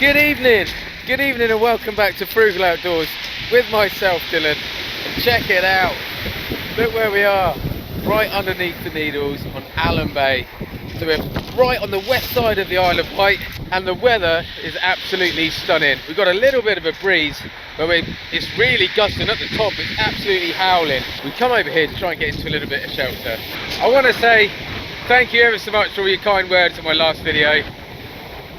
Good evening and welcome back to Frugal Outdoors with myself, Dylan. And check it out, look where we are, right underneath the Needles on Allen Bay. So we're right on the west side of the Isle of Wight and the weather is absolutely stunning. We've got a little bit of a breeze, but it's really gusting at the top, it's absolutely howling. We come over here to try and get into a little bit of shelter. I want to say thank you ever so much for all your kind words on my last video.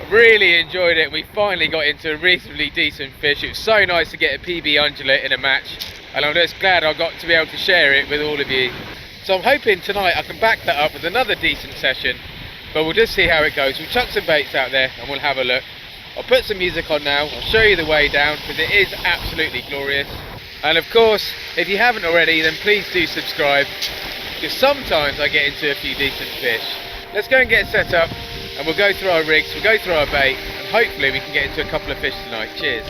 Really enjoyed it. We finally got into a reasonably decent fish. It was so nice to get a PB undulate in a match, and I'm just glad I got to be able to share it with all of you. So I'm hoping tonight I can back that up with another decent session, but we'll just see how it goes. We'll chuck some baits out there and we'll have a look. I'll put some music on now, I'll show you the way down because it is absolutely glorious. And of course, if you haven't already, then please do subscribe, because sometimes I get into a few decent fish. Let's go and get set up and we'll go through our rigs, we'll go through our bait, and hopefully we can get into a couple of fish tonight. Cheers.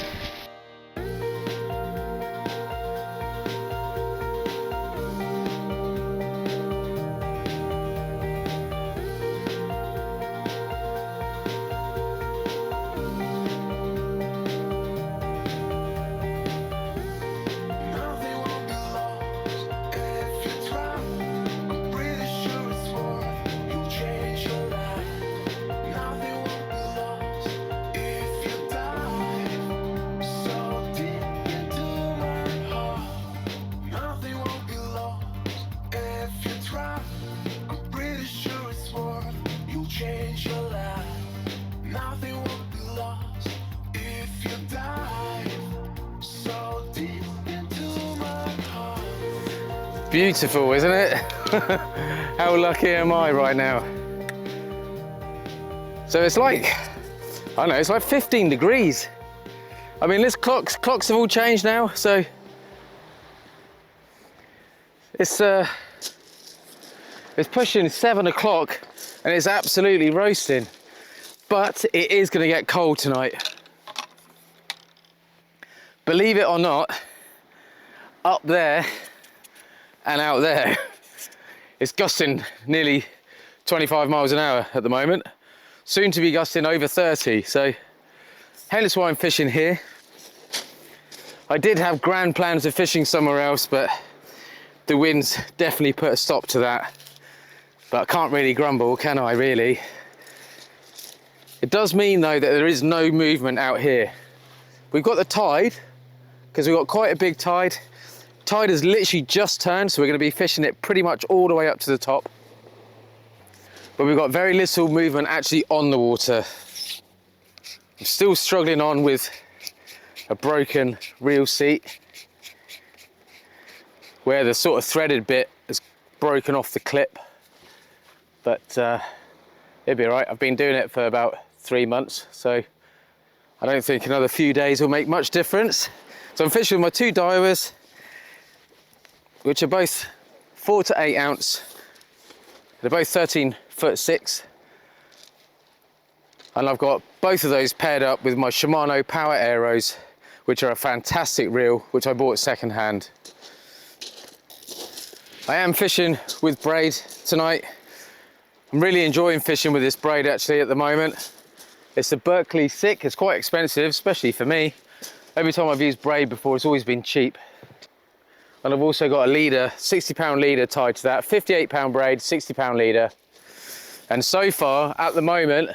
Beautiful, isn't it? How lucky am I right now? So it's like, I don't know, it's like 15 degrees. I mean, this clocks have all changed now, so it's pushing 7 o'clock and it's absolutely roasting. But it is going to get cold tonight. Believe it or not, up there and out there, it's gusting nearly 25 miles an hour at the moment, soon to be gusting over 30, so hence why I'm fishing here. I did have grand plans of fishing somewhere else, but the winds definitely put a stop to that. But I can't really grumble, can I, really? It does mean though that there is no movement out here. We've got the tide, because we've got quite a big tide. Tide has literally just turned, so we're going to be fishing it pretty much all the way up to the top. But we've got very little movement actually on the water. I'm still struggling on with a broken reel seat, where the sort of threaded bit has broken off the clip. But it'll be all right. I've been doing it for about 3 months, so I don't think another few days will make much difference. So I'm fishing with my two divers, which are both 4 to 8 ounce. They're both 13'6", and I've got both of those paired up with my Shimano Power Arrows, which are a fantastic reel, which I bought second hand. I am fishing with braid tonight. I'm really enjoying fishing with this braid actually at the moment. It's a Berkeley Thick. It's quite expensive, especially for me. Every time I've used braid before, it's always been cheap. And I've also got a leader, 60-pound leader tied to that, 58-pound braid, 60-pound leader. And so far, at the moment,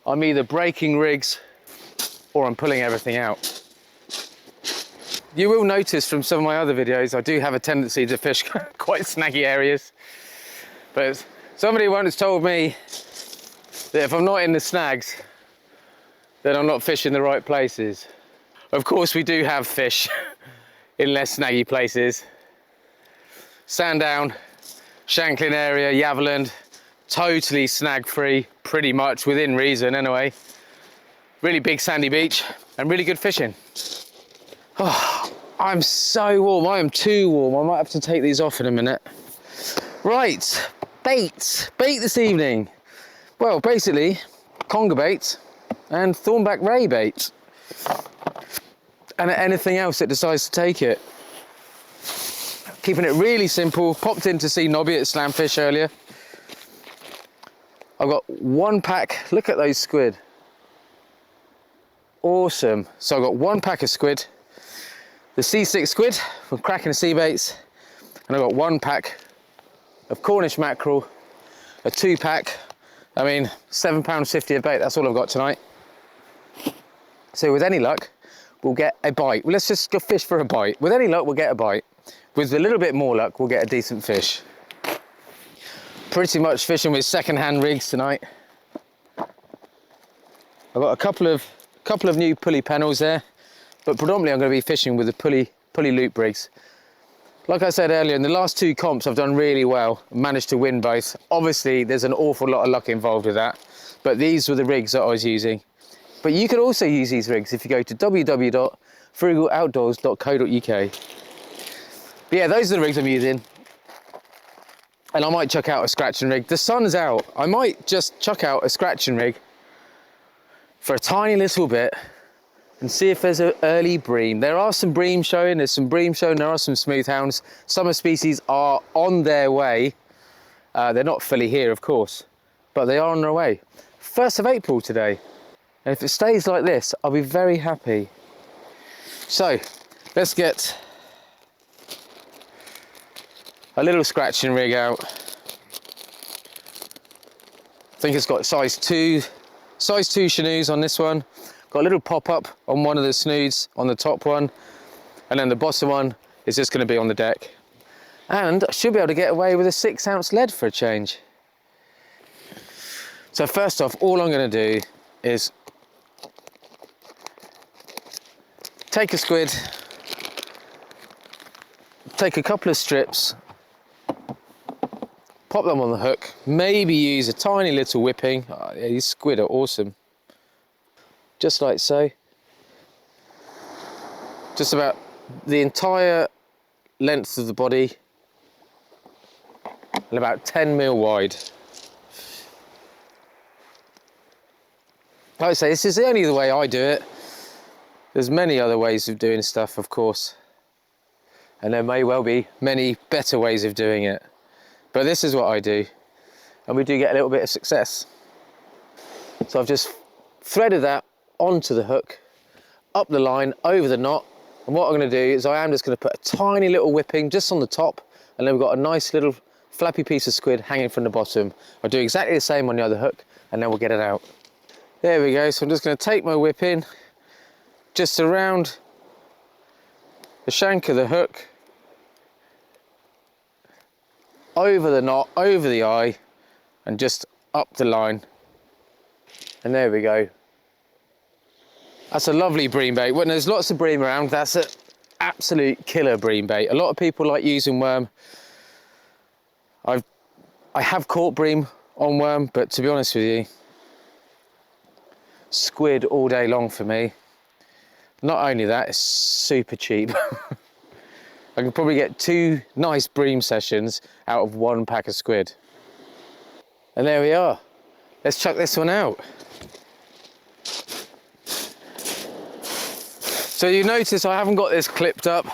I'm either breaking rigs or I'm pulling everything out. You will notice from some of my other videos, I do have a tendency to fish quite snaggy areas. But somebody once told me that if I'm not in the snags, then I'm not fishing the right places. Of course, we do have fish in less snaggy places. Sandown, Shanklin area, Yaverland, totally snag free, pretty much within reason anyway. Really big sandy beach and really good fishing. Oh, I'm so warm, I am too warm. I might have to take these off in a minute. Right, bait this evening. Well, basically, conger bait and Thornback ray bait. And anything else that decides to take it. Keeping it really simple. Popped in to see Nobby at Slamfish earlier. I've got one pack. Look at those squid. awesome. So I've got 1 pack of squid, the C6 squid from Kraken sea baits, and I've got 1 pack of Cornish mackerel, a 2 pack. I mean, £7.50 a bait, that's all I've got tonight. So with any luck, we'll get a bite. Well, let's just go fish for a bite. With any luck, we'll get a bite. With a little bit more luck, we'll get a decent fish. Pretty much fishing with second-hand rigs tonight. I've got a couple of new pulley panels there, but predominantly I'm going to be fishing with the pulley loop rigs. Like I said earlier, in the last 2 comps I've done really well, managed to win both. Obviously there's an awful lot of luck involved with that, but these were the rigs that I was using. But you can also use these rigs if you go to www.frugal.od.co.uk. But yeah, those are the rigs I'm using. And I might chuck out a scratching rig. The sun's out. I might just chuck out a scratching rig for a tiny little bit and see if there's an early bream. There are some bream showing, there are some smooth hounds. Summer species are on their way. They're not fully here, of course, but they are on their way. 1st of April today. And if it stays like this, I'll be very happy. So, let's get a little scratching rig out. I think it's got size 2 chenus on this one. Got a little pop-up on one of the snoods on the top one, and then the bottom one is just going to be on the deck. And I should be able to get away with a 6-ounce lead for a change. So first off, all I'm going to do is take a squid, take a couple of strips, pop them on the hook, maybe use a tiny little whipping. Oh, yeah, these squid are awesome. Just like so. Just about the entire length of the body and about 10 mil wide. Like I say, this is the only way I do it. There's many other ways of doing stuff, of course, and there may well be many better ways of doing it, but this is what I do, and we do get a little bit of success. So I've just threaded that onto the hook, up the line, over the knot, and what I'm going to do is I am just going to put a tiny little whipping just on the top, and then we've got a nice little flappy piece of squid hanging from the bottom. I'll do exactly the same on the other hook, and then we'll get it out. There we go. So I'm just going to take my whipping just around the shank of the hook, over the knot, over the eye, and just up the line. And there we go. That's a lovely bream bait. When there's lots of bream around, that's an absolute killer bream bait. A lot of people like using worm. I have caught bream on worm, but to be honest with you, squid all day long for me. Not only that, it's super cheap. I can probably get 2 nice bream sessions out of 1 pack of squid. And there we are. Let's chuck this one out. So you notice I haven't got this clipped up.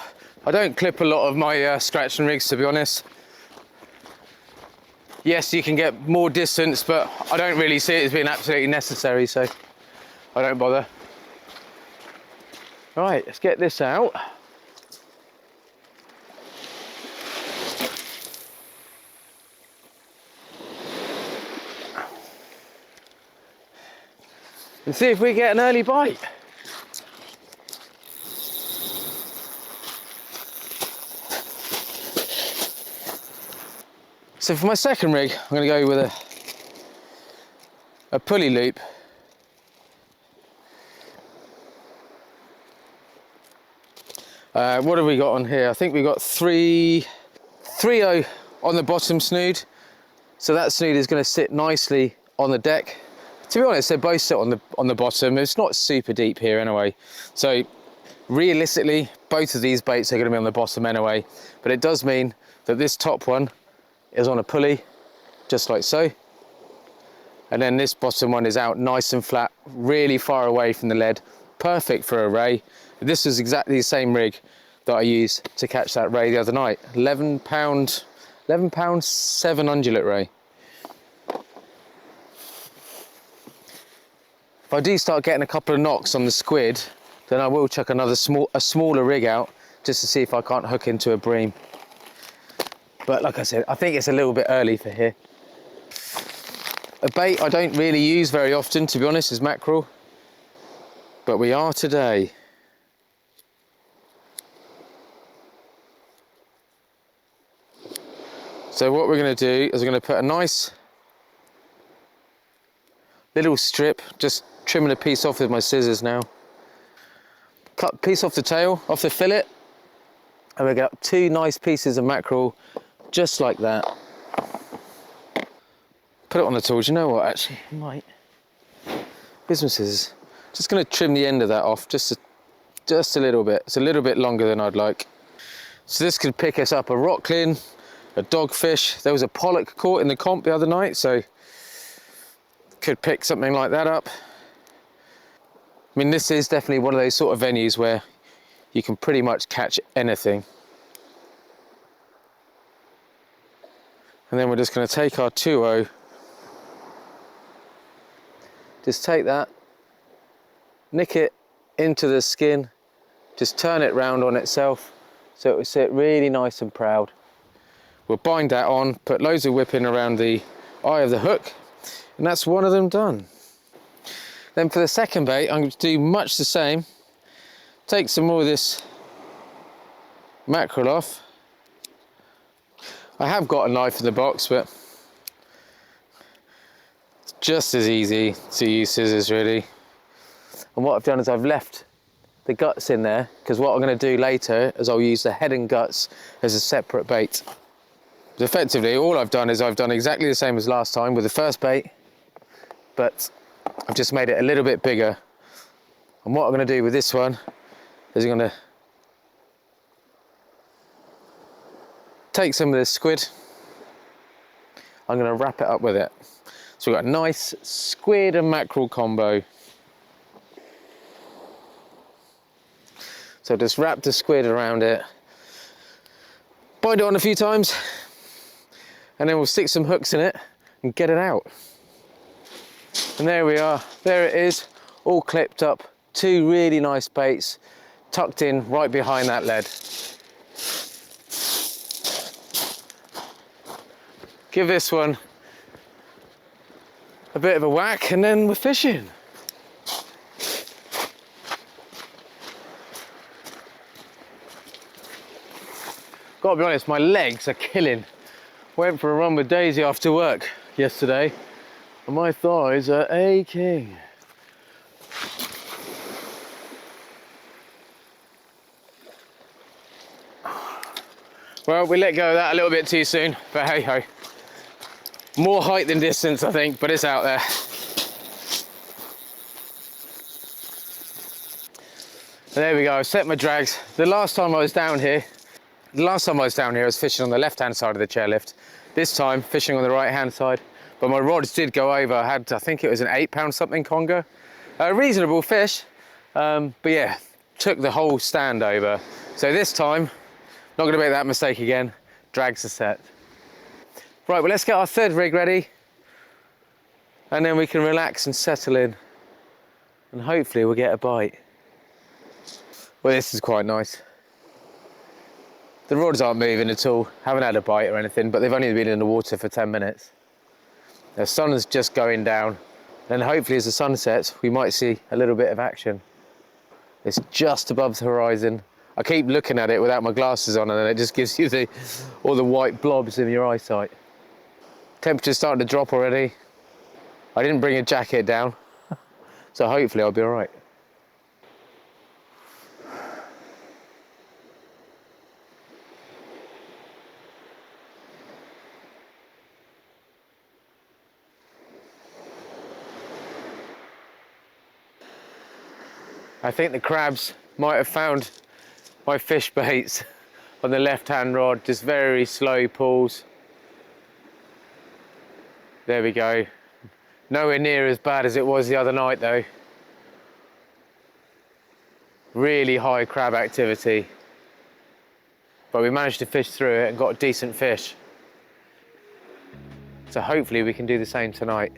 I don't clip a lot of my scratching rigs, to be honest. Yes, you can get more distance, but I don't really see it as being absolutely necessary, so I don't bother. Right, let's get this out. And see if we get an early bite. So for my second rig, I'm going to go with a pulley loop. What have we got on here? I think we've got 3.0 on the bottom snood. So that snood is going to sit nicely on the deck. To be honest, they both sit on the bottom. It's not super deep here anyway. So realistically, both of these baits are going to be on the bottom anyway. But it does mean that this top one is on a pulley, just like so. And then this bottom one is out nice and flat, really far away from the lead. Perfect for a ray. This is exactly the same rig that I used to catch that ray the other night. 11 pound 7 ungulate ray. If I do start getting a couple of knocks on the squid, then I will chuck a smaller rig out just to see if I can't hook into a bream. But like I said, I think it's a little bit early for here. A bait I don't really use very often, to be honest, is mackerel. But we are today. So what we're going to do is we're going to put a nice little strip, just trimming a piece off with my scissors now. Cut a piece off the tail, off the fillet, and we get 2 nice pieces of mackerel, just like that. Put it on the tools. You know what, actually, I might. Here's my scissors. Just going to trim the end of that off, just a little bit. It's a little bit longer than I'd like. So this could pick us up a rocklin, a dogfish. There was a pollock caught in the comp the other night, so could pick something like that up. I mean, this is definitely one of those sort of venues where you can pretty much catch anything. And then we're just going to take our 2.0, just take that, nick it into the skin, just turn it round on itself so it will sit really nice and proud. We'll bind that on, put loads of whipping around the eye of the hook, and that's one of them done. Then for the second bait, I'm going to do much the same. Take some more of this mackerel off. I have got a knife in the box, but it's just as easy to use scissors, really. And what I've done is I've left the guts in there, because what I'm going to do later is I'll use the head and guts as a separate bait. So effectively, all I've done is I've done exactly the same as last time with the first bait, but I've just made it a little bit bigger. And what I'm going to do with this one is I'm going to take some of this squid. I'm going to wrap it up with it. So we've got a nice squid and mackerel combo. So just wrap the squid around it, bind it on a few times, and then we'll stick some hooks in it and get it out. And there we are, there it is, all clipped up, 2 really nice baits tucked in right behind that lead. Give this one a bit of a whack and then we're fishing. Gotta be honest, my legs are killing. Went for a run with Daisy after work yesterday and my thighs are aching. Well, we let go of that a little bit too soon, but hey ho. More height than distance, I think, but it's out there. And there we go, I've set my drags. The last time I was down here, I was fishing on the left-hand side of the chairlift. This time, fishing on the right-hand side. But my rods did go over. I had, I think it was an 8-pound something conger. A reasonable fish, but yeah, took the whole stand over. So this time, not gonna make that mistake again. Drags are set. Right, well, let's get our third rig ready. And then we can relax and settle in. And hopefully we'll get a bite. Well, this is quite nice. The rods aren't moving at all, haven't had a bite or anything, but they've only been in the water for 10 minutes. The sun is just going down, and hopefully as the sun sets, we might see a little bit of action. It's just above the horizon. I keep looking at it without my glasses on, and then it just gives you all the white blobs in your eyesight. Temperature's starting to drop already. I didn't bring a jacket down, so hopefully I'll be all right. I think the crabs might have found my fish baits on the left-hand rod, just very slow pulls. There we go. Nowhere near as bad as it was the other night though. Really high crab activity. But we managed to fish through it and got a decent fish. So hopefully we can do the same tonight.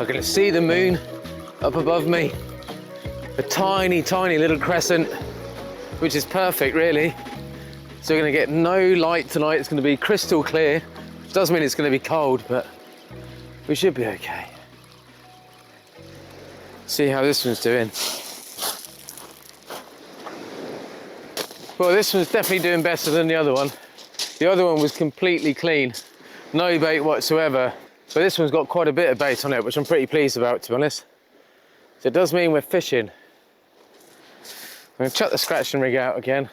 I can see the moon up above me. A tiny, tiny little crescent, which is perfect really. So we're gonna get no light tonight. It's gonna be crystal clear. It does mean it's gonna be cold, but we should be okay. See how this one's doing. Well, this one's definitely doing better than the other one. The other one was completely clean, no bait whatsoever. But this one's got quite a bit of bait on it, which I'm pretty pleased about, to be honest. So it does mean we're fishing. I'm gonna chuck the scratching rig out again.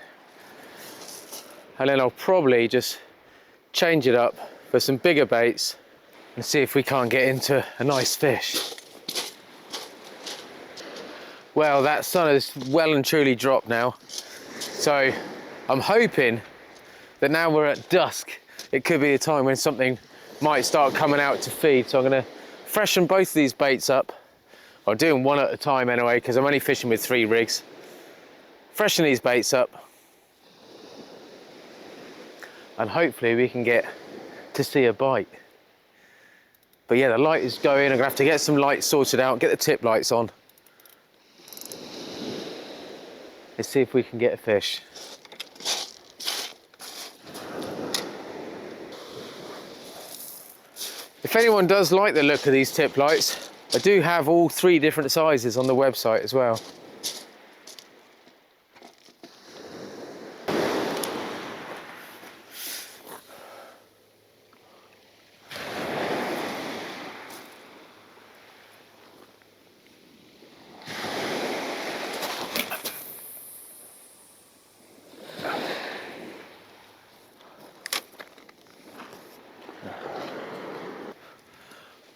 And then I'll probably just change it up for some bigger baits and see if we can't get into a nice fish. Well, that sun has well and truly dropped now. So I'm hoping that now we're at dusk, it could be a time when something might start coming out to feed. So I'm gonna freshen both of these baits up. I'm doing one at a time anyway, because I'm only fishing with 3 rigs. Freshen these baits up. And hopefully we can get to see a bite. But yeah, the light is going. I'm gonna have to get some lights sorted out, get the tip lights on. Let's see if we can get a fish. If anyone does like the look of these tip lights, I do have all 3 different sizes on the website as well.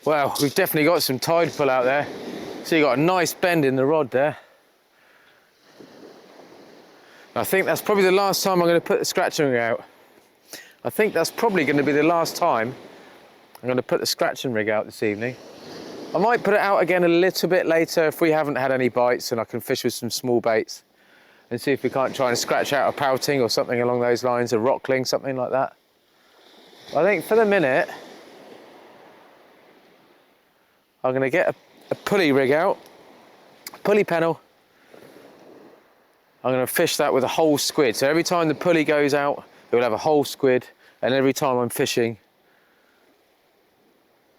Well, we've definitely got some tide pull out there. So you've got a nice bend in the rod there. I think that's probably the last time I'm going to put the scratching rig out. I think that's probably going to be the last time I'm going to put the scratching rig out this evening. I might put it out again a little bit later if we haven't had any bites and I can fish with some small baits and see if we can't try and scratch out a pouting or something along those lines, a rockling, something like that. I think for the minute, I'm going to get a pulley rig out, pulley pennel. I'm going to fish that with a whole squid. So every time the pulley goes out, it will have a whole squid. And every time I'm fishing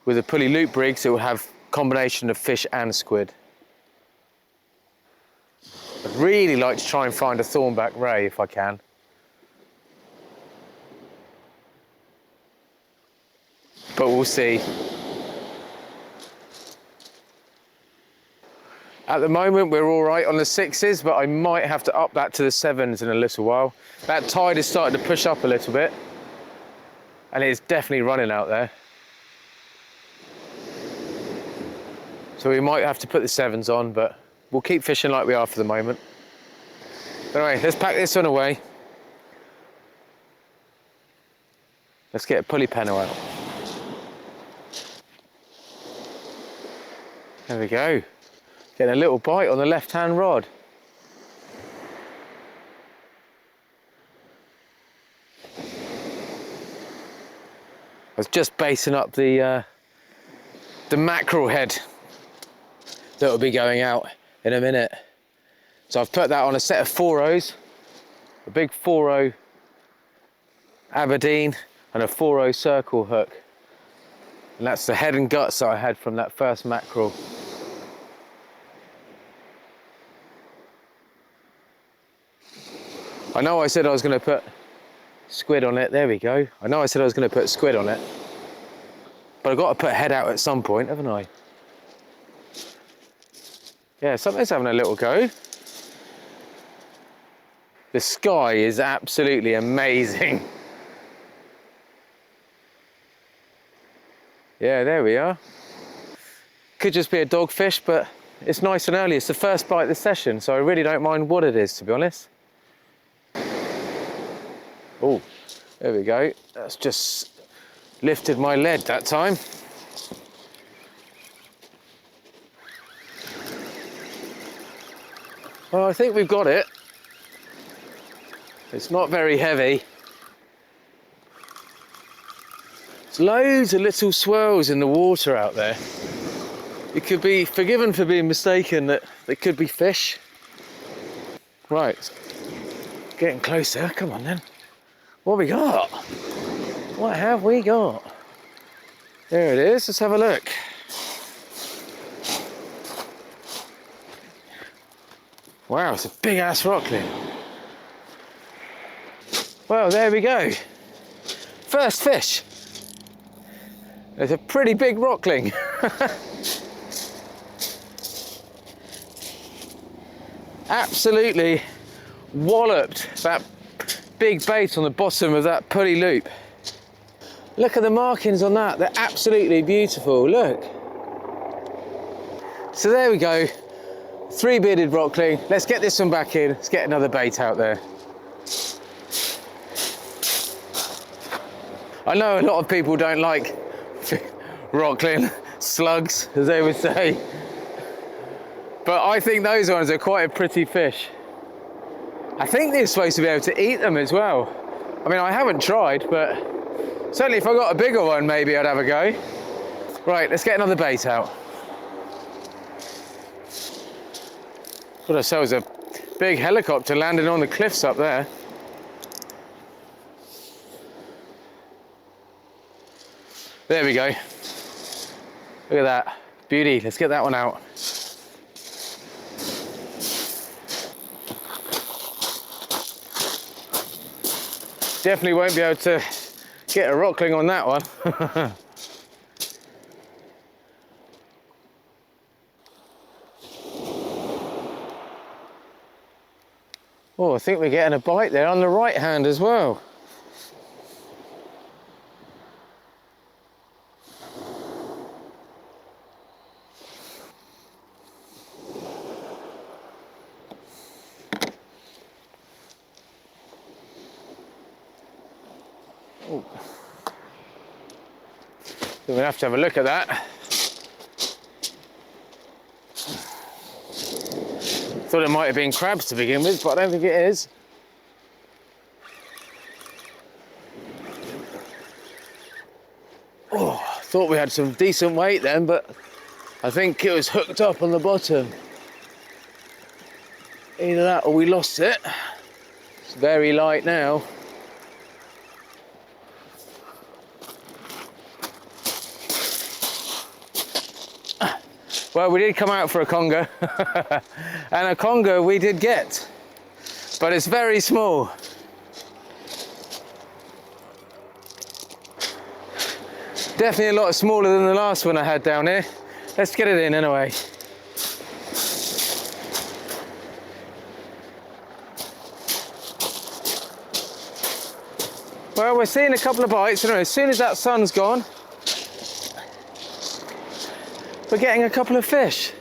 with a pulley loop rigs, it will have a combination of fish and squid. I'd really like to try and find a Thornback ray if I can. But we'll see. At the moment, we're all right on the 6s, but I might have to up that to the 7s in a little while. That tide is starting to push up a little bit, and it's definitely running out there. So we might have to put the 7s on, but we'll keep fishing like we are for the moment. Anyway, let's pack this one away. Let's get a pulley pennel out. There we go. Getting a little bite on the left-hand rod. I was just basting up the mackerel head that will be going out in a minute. So I've put that on a set of 4.0s, a big 4.0 Aberdeen and a 4.0 circle hook. And that's the head and guts that I had from that first mackerel. I know I said I was going to put squid on it. There we go. I know I said I was going to put squid on it. But I've got to put head out at some point, haven't I? Yeah, something's having a little go. The sky is absolutely amazing. Yeah, there we are. Could just be a dogfish, but it's nice and early. It's the first bite of the session, so I really don't mind what it is, to be honest. Oh, there we go. That's just lifted my lead that time. Well, I think we've got it. It's not very heavy. There's loads of little swirls in the water out there. you could be forgiven for being mistaken that they could be fish. Right, getting closer, come on then. What have we got? What have we got? There it is, let's have a look. Wow, it's a big ass rockling. Well, there we go. First fish. It's a pretty big rockling. Absolutely walloped that big bait on the bottom of that pulley loop. Look at the markings on that, they're absolutely beautiful, look. So there we go, 3-bearded rockling. Let's get this one back in, let's get another bait out there. I know a lot of people don't like rockling, slugs, as they would say. But I think those ones are quite a pretty fish. I think they're supposed to be able to eat them as well. I mean, I haven't tried, but certainly if I got a bigger one, maybe I'd have a go. Right, let's get another bait out. Got ourselves a big helicopter landing on the cliffs up there. There we go. Look at that, beauty. Let's get that one out. Definitely won't be able to get a rockling on that one. Oh, I think we're getting a bite there on the right hand as well. Oh. So we'll have to have a look at that. Thought it might have been crabs to begin with, but I don't think it is. Oh, thought we had some decent weight then, but I think it was hooked up on the bottom. Either that or we lost it. It's very light now. Well, we did come out for a conger, and a conger we did get, but it's very small. Definitely a lot smaller than the last one I had down here. Let's get it in anyway. Well, we're seeing a couple of bites, and as soon as that sun's gone, we're getting a couple of fish.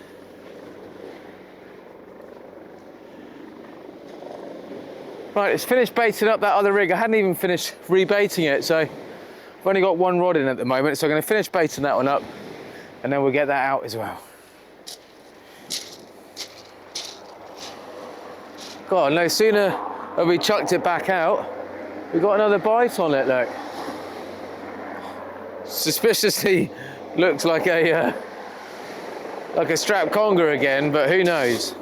Right, it's finished baiting up that other rig. I hadn't even finished rebaiting it, so I've only got one rod in at the moment, so I'm going to finish baiting that one up, and then we'll get that out as well. God, no sooner have we chucked it back out, we got another bite on it, look. Suspiciously looks like a strap conger again, but who knows?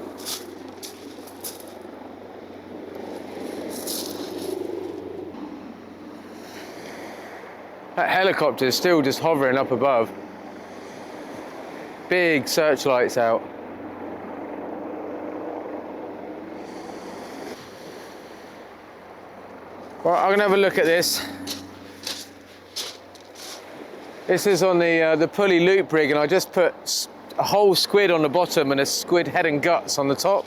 That helicopter is still just hovering up above. Big searchlights out. Right, I'm gonna have a look at this. This is on the pulley loop rig, and I just put a whole squid on the bottom and a squid head and guts on the top.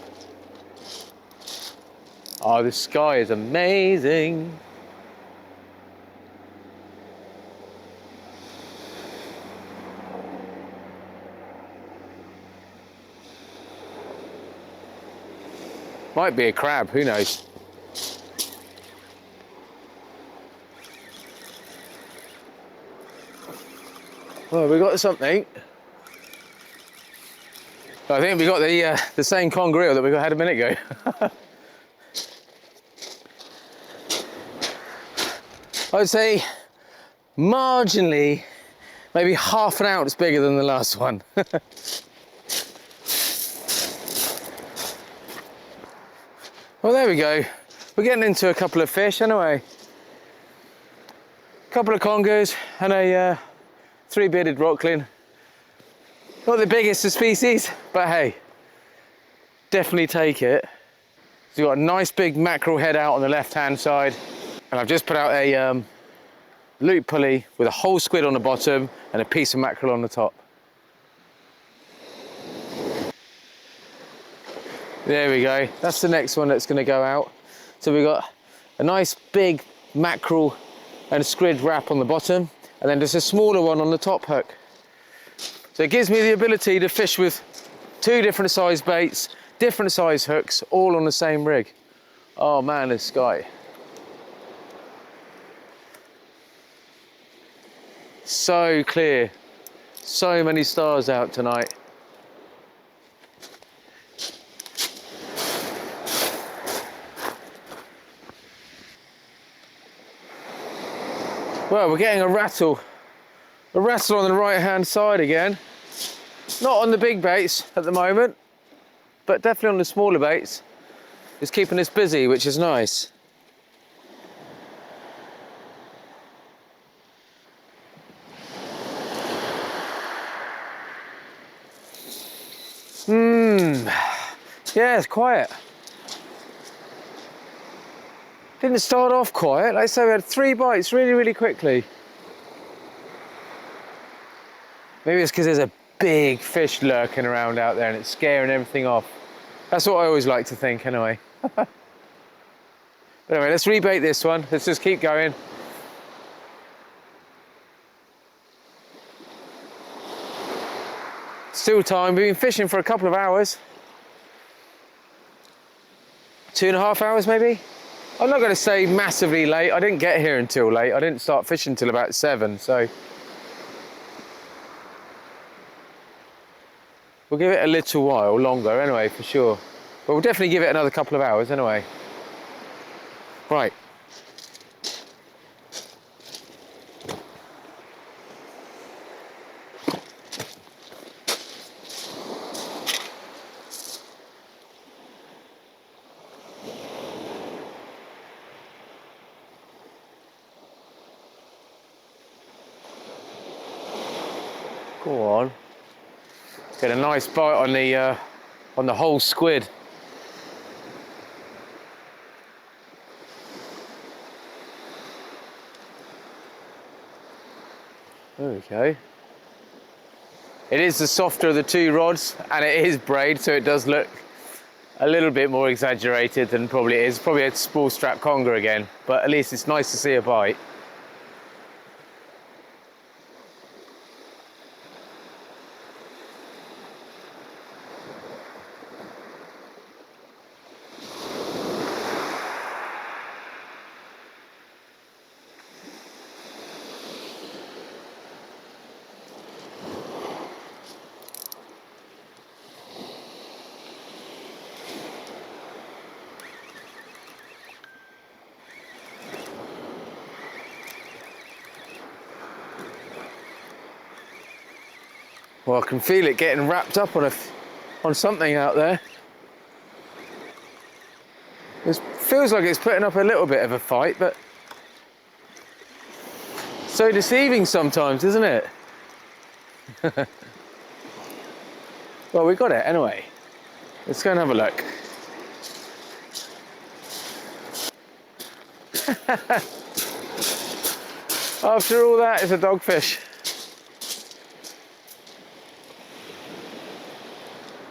Oh, this sky is amazing. Might be a crab, who knows? Well, we got something. I think we got the same conger that we had a minute ago. I would say marginally, maybe half an ounce bigger than the last one. Well, there we go. We're getting into a couple of fish anyway. A couple of Congers and a three-bearded rocklin. Not the biggest of species, but hey, definitely take it. So you've got a nice big mackerel head out on the left-hand side. And I've just put out a loop pulley with a whole squid on the bottom and a piece of mackerel on the top. There we go. That's the next one that's going to go out. So we've got a nice big mackerel and a squid wrap on the bottom, and then just a smaller one on the top hook. So it gives me the ability to fish with two different size baits, different size hooks, all on the same rig. Oh man, this sky. So clear. So many stars out tonight. Well, we're getting a rattle on the right hand side again. Not on the big baits at the moment, but definitely on the smaller baits. It's keeping us busy, which is nice. Yeah, it's quiet. Didn't start off quiet. Like I say, we had 3 bites really quickly. Maybe it's because there's a big fish lurking around out there and it's scaring everything off. That's what I always like to think anyway. But anyway, let's rebait this one. Let's just keep going. Still time. We've been fishing for a couple of hours. 2.5 hours maybe? I'm not going to say massively late. I didn't get here until late. I didn't start fishing until about 7, so we'll give it a little while longer anyway, for sure. But we'll definitely give it another couple of hours anyway. Right. Go on. Get a nice bite on the whole squid. There we go. It is the softer of the 2 rods, and it is braid, so it does look a little bit more exaggerated than probably it is. Probably a small strap conger again, but at least it's nice to see a bite. Well, I can feel it getting wrapped up on something out there. It feels like it's putting up a little bit of a fight, but so deceiving sometimes, isn't it? Well, we got it anyway. Let's go and have a look. After all that, it's a dogfish.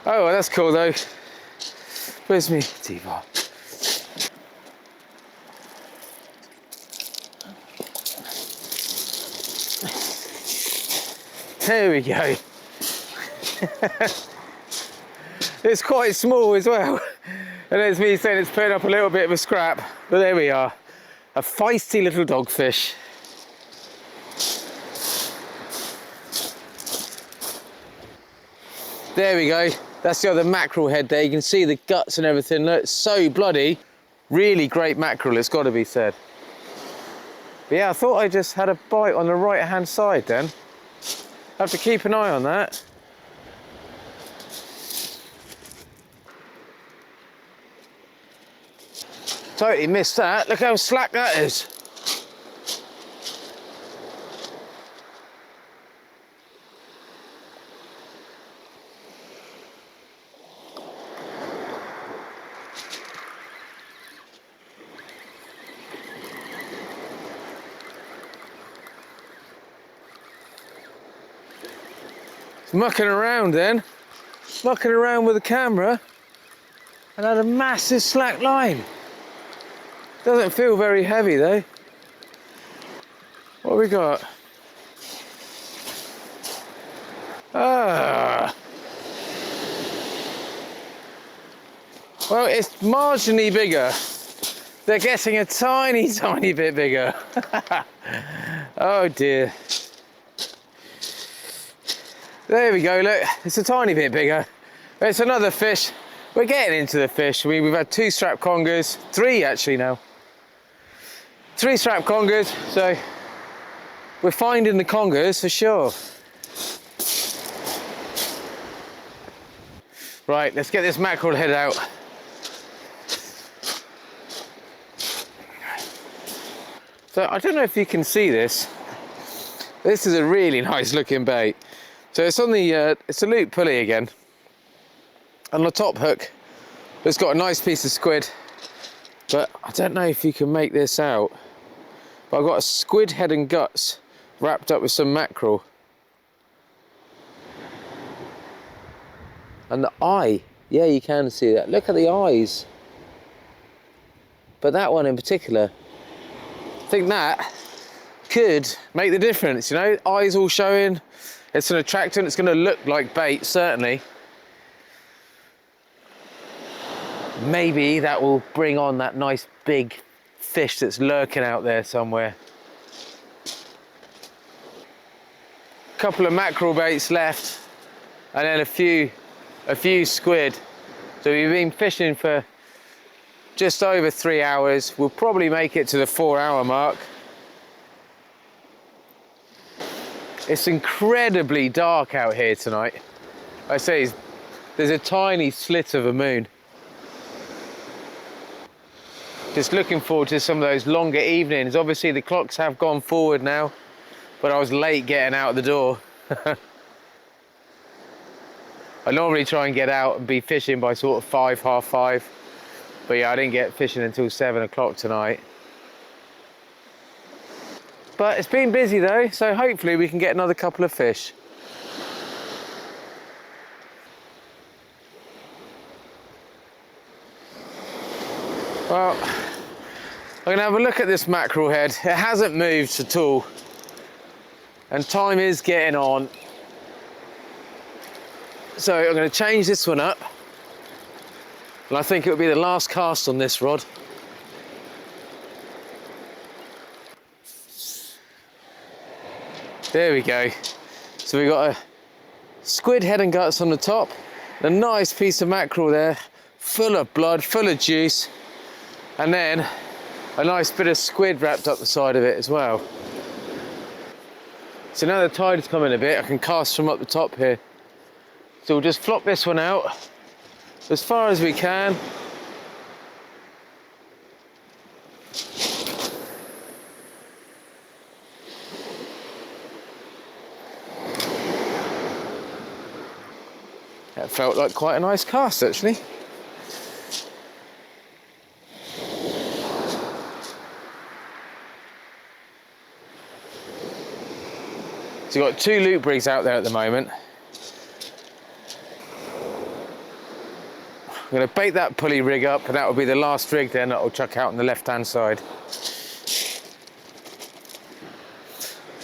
Oh, well, that's cool though. Where's me T-bar? There we go. It's quite small as well. And there's me saying it's putting up a little bit of a scrap. But there we are. A feisty little dogfish. There we go. That's the other mackerel head there. You can see the guts and everything. Look, it's so bloody. Really great mackerel, it's got to be said. But yeah, I thought I just had a bite on the right-hand side then. Have to keep an eye on that. Totally missed that. Look how slack that is. Mucking around then, mucking around with the camera, and had a massive slack line. Doesn't feel very heavy though. What have we got? Well, it's marginally bigger. They're getting a tiny, tiny bit bigger. Oh dear. There we go, look, it's a tiny bit bigger. It's another fish. We're getting into the fish. We've had 2 strap congers, 3 actually now. 3 strap congers, so we're finding the congers for sure. Right, let's get this mackerel head out. So I don't know if you can see this. This is a really nice looking bait. So it's on the, it's a loop pulley again. On the top hook, it's got a nice piece of squid, but I don't know if you can make this out. But I've got a squid head and guts wrapped up with some mackerel. And the eye, yeah, you can see that. Look at the eyes. But that one in particular, I think that could make the difference, you know, eyes all showing. It's an attractant, it's going to look like bait, certainly. Maybe that will bring on that nice big fish that's lurking out there somewhere. Couple of mackerel baits left, and then a few squid. So we've been fishing for just over 3 hours. We'll probably make it to the 4-hour mark. It's incredibly dark out here tonight. I say there's a tiny slit of a moon. Just looking forward to some of those longer evenings. Obviously the clocks have gone forward now, but I was late getting out the door. I normally try and get out and be fishing by sort of 5, half 5. But yeah, I didn't get fishing until 7 o'clock tonight. But it's been busy though, so hopefully we can get another couple of fish. Well, I'm gonna have a look at this mackerel head. It hasn't moved at all. And time is getting on. So I'm gonna change this one up. And I think it'll be the last cast on this rod. There we go. So we've got a squid head and guts on the top, a nice piece of mackerel there, full of blood, full of juice, and then a nice bit of squid wrapped up the side of it as well. So now the tide's coming a bit, I can cast from up the top here. So we'll just flop this one out as far as we can. That felt like quite a nice cast actually. So you've got 2 loop rigs out there at the moment. I'm going to bait that pulley rig up, and that will be the last rig then that I'll chuck out on the left-hand side.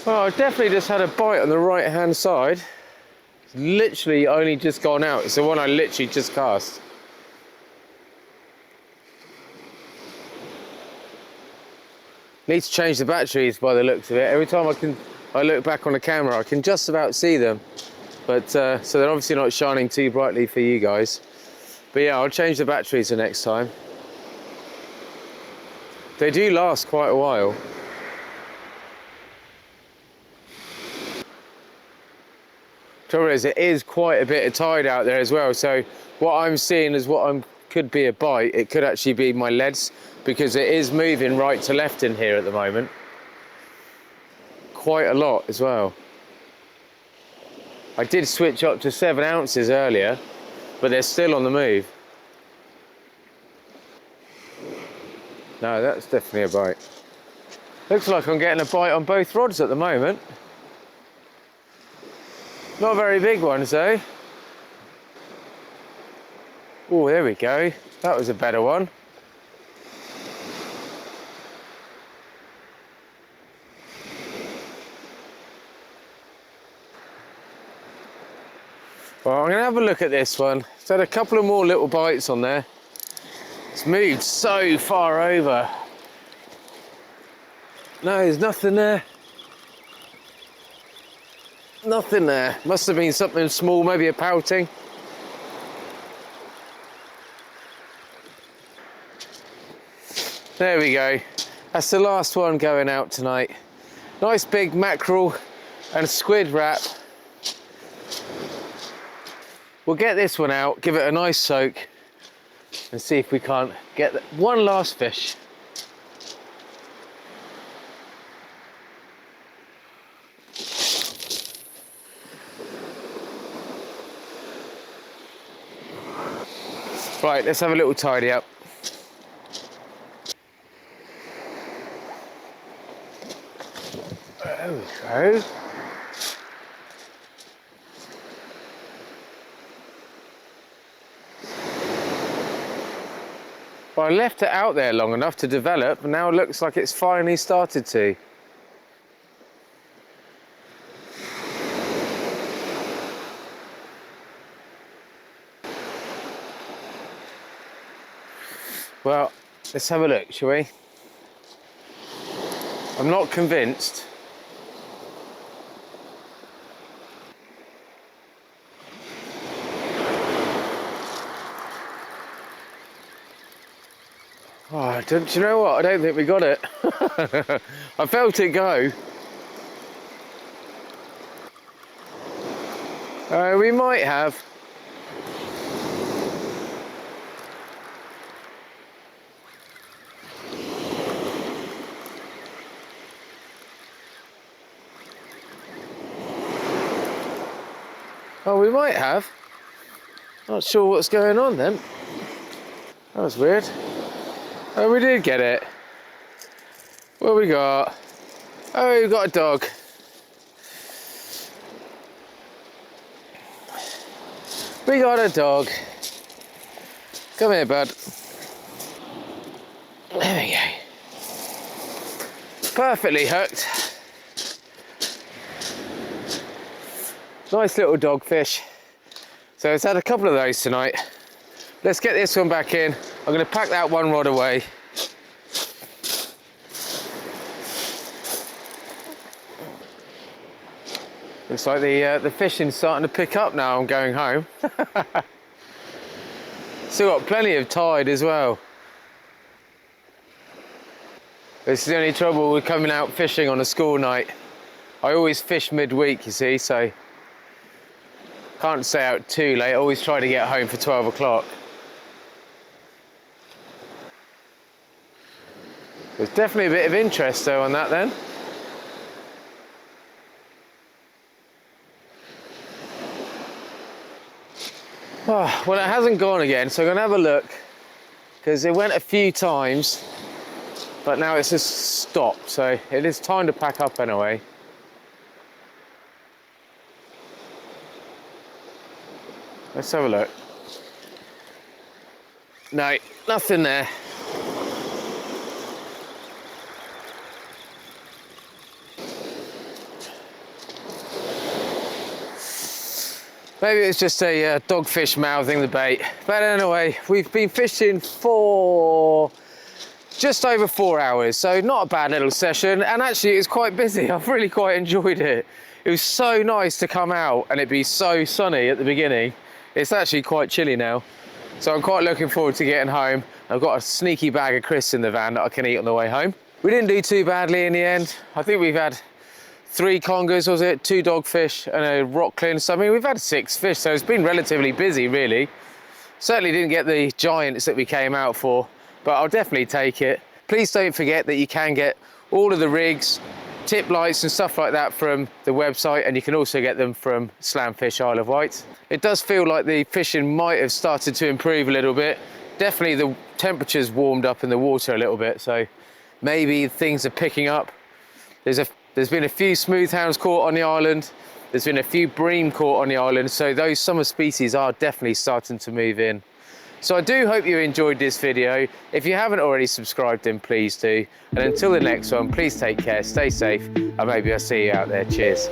Well, I've definitely just had a bite on the right-hand side. It's literally only just gone out. It's the one I literally just cast. Need to change the batteries by the looks of it. Every time I look back on the camera, I can just about see them. But so they're obviously not shining too brightly for you guys. But yeah, I'll change the batteries the next time. They do last quite a while. Trouble is, it is quite a bit of tide out there as well. So what I'm seeing is what I'm could be a bite. It could actually be my leads, because it is moving right to left in here at the moment. Quite a lot as well. I did switch up to 7 ounces earlier, but they're still on the move. No, that's definitely a bite. Looks like I'm getting a bite on both rods at the moment. Not very big ones though. Oh, there we go. That was a better one. Well, I'm going to have a look at this one. It's had a couple of more little bites on there. It's moved so far over. No, there's nothing there. Nothing there. Must have been something small, maybe a pouting. There we go. That's the last one going out tonight. Nice big mackerel and squid wrap. We'll get this one out, give it a nice soak, and see if we can't get one last fish. Right, let's have a little tidy up. There we go. Well, I left it out there long enough to develop, and now it looks like it's finally started to. Well, let's have a look, shall we? I'm not convinced. Oh, do you know what? I don't think we got it. I felt it go. We might have. Oh, we might have. Not sure what's going on then. That was weird. Oh, we did get it. What we got? Oh, we've got a dog. We got a dog. Come here, bud. There we go. Perfectly hooked. Nice little dogfish. So it's had a couple of those tonight. Let's get this one back in. I'm going to pack that one rod away. Looks like the fishing's starting to pick up now. I'm going home. Still got plenty of tide as well. This is the only trouble with coming out fishing on a school night. I always fish midweek, you see, so can't stay out too late. I always try to get home for 12 o'clock. There's definitely a bit of interest though on that then. Oh, well, it hasn't gone again, so I'm going to have a look, because it went a few times, but now it's just stopped, so it is time to pack up anyway. Let's have a look. No, nothing there. Maybe it's just a dogfish mouthing the bait. But anyway, we've been fishing for just over 4 hours, so not a bad little session. And actually, it was quite busy. I've really quite enjoyed it. It was so nice to come out and it be so sunny at the beginning. It's actually quite chilly now. So I'm quite looking forward to getting home. I've got a sneaky bag of crisps in the van that I can eat on the way home. We didn't do too badly in the end. I think we've had 3 congers, was it? 2 dogfish and a rock clean. So I mean, we've had 6 fish, so it's been relatively busy, really. Certainly didn't get the giants that we came out for, but I'll definitely take it. Please don't forget that you can get all of the rigs, tip lights and stuff like that from the website, and you can also get them from Slamfish Isle of Wight. It does feel like the fishing might have started to improve a little bit. Definitely the temperature's warmed up in the water a little bit, so maybe things are picking up. There's been a few smoothhounds caught on the island. There's been a few bream caught on the island, so those summer species are definitely starting to move in. So I do hope you enjoyed this video. If you haven't already subscribed, then please do. And until the next one, please take care, stay safe, and maybe I'll see you out there. Cheers.